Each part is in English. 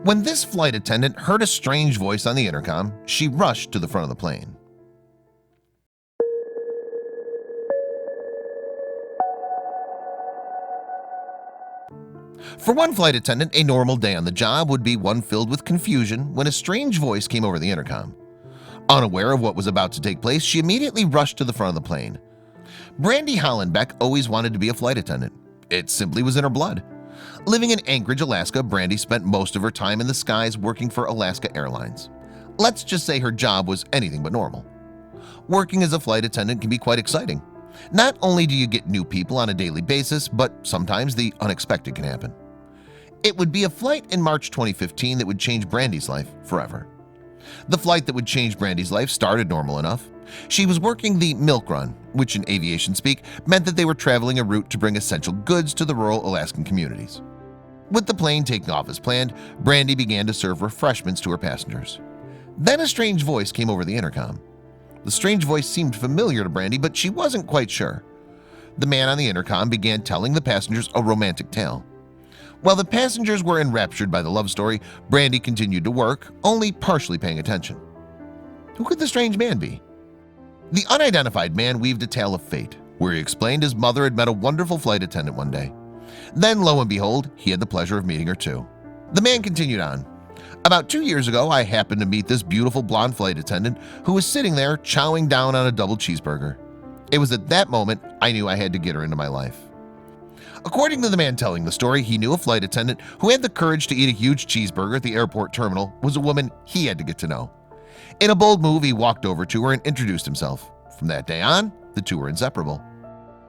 When this flight attendant heard a strange voice on the intercom, she rushed to the front of the plane. For one flight attendant, a normal day on the job would be one filled with confusion when a strange voice came over the intercom. Unaware of what was about to take place, she immediately rushed to the front of the plane. Brandy Hollenbeck always wanted to be a flight attendant. It simply was in her blood. Living in Anchorage, Alaska, Brandy spent most of her time in the skies working for Alaska Airlines. Let's just say her job was anything but normal. Working as a flight attendant can be quite exciting. Not only do you get new people on a daily basis, but sometimes the unexpected can happen. It would be a flight in March 2015 that would change Brandy's life forever. The flight that would change Brandy's life started normal enough. She was working the milk run, which in aviation speak meant that they were traveling a route to bring essential goods to the rural Alaskan communities. With the plane taking off as planned, Brandy began to serve refreshments to her passengers. Then a strange voice came over the intercom. The strange voice seemed familiar to Brandy, but she wasn't quite sure. The man on the intercom began telling the passengers a romantic tale. While the passengers were enraptured by the love story, Brandy continued to work, only partially paying attention. Who could the strange man be? The unidentified man weaved a tale of fate, where he explained his mother had met a wonderful flight attendant one day. Then, lo and behold, he had the pleasure of meeting her too. The man continued on. About 2 years ago, I happened to meet this beautiful blonde flight attendant who was sitting there chowing down on a double cheeseburger. It was at that moment I knew I had to get her into my life. According to the man telling the story, he knew a flight attendant who had the courage to eat a huge cheeseburger at the airport terminal was a woman he had to get to know. In a bold move, he walked over to her and introduced himself. From that day on, the two were inseparable.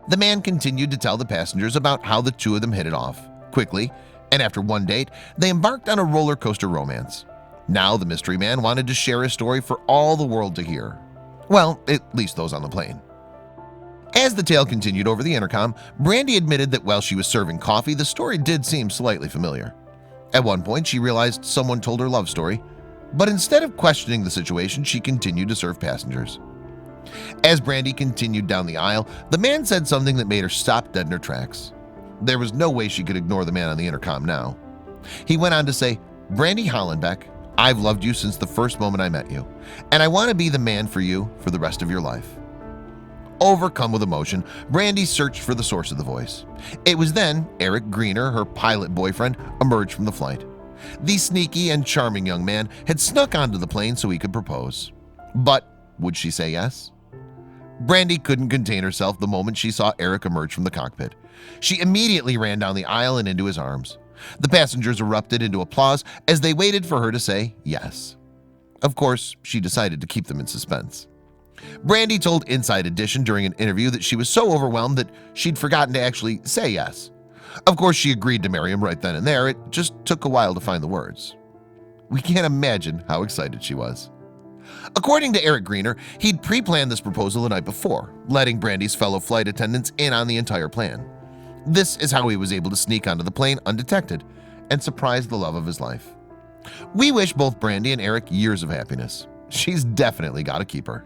The man continued to tell the passengers about how the two of them hit it off quickly, and after one date, they embarked on a roller coaster romance. Now the mystery man wanted to share his story for all the world to hear. Well, at least those on the plane. As the tale continued over the intercom, Brandy admitted that while she was serving coffee, the story did seem slightly familiar. At one point, she realized someone told her love story, but instead of questioning the situation, she continued to serve passengers. As Brandy continued down the aisle, the man said something that made her stop dead in her tracks. There was no way she could ignore the man on the intercom now. He went on to say, "Brandy Hollenbeck, I've loved you since the first moment I met you, and I want to be the man for you for the rest of your life." Overcome with emotion, Brandy searched for the source of the voice. It was then Eric Greener, her pilot boyfriend, emerged from the flight. The sneaky and charming young man had snuck onto the plane so he could propose. But would she say yes? Brandy couldn't contain herself the moment she saw Eric emerge from the cockpit. She immediately ran down the aisle and into his arms. The passengers erupted into applause as they waited for her to say yes. Of course, she decided to keep them in suspense. Brandy told Inside Edition during an interview that she was so overwhelmed that she'd forgotten to actually say yes. Of course, she agreed to marry him right then and there. It just took a while to find the words. We can't imagine how excited she was. According to Eric Greener, he'd pre-planned this proposal the night before, letting Brandy's fellow flight attendants in on the entire plan. This is how he was able to sneak onto the plane undetected and surprise the love of his life. We wish both Brandy and Eric years of happiness. She's definitely got a keeper.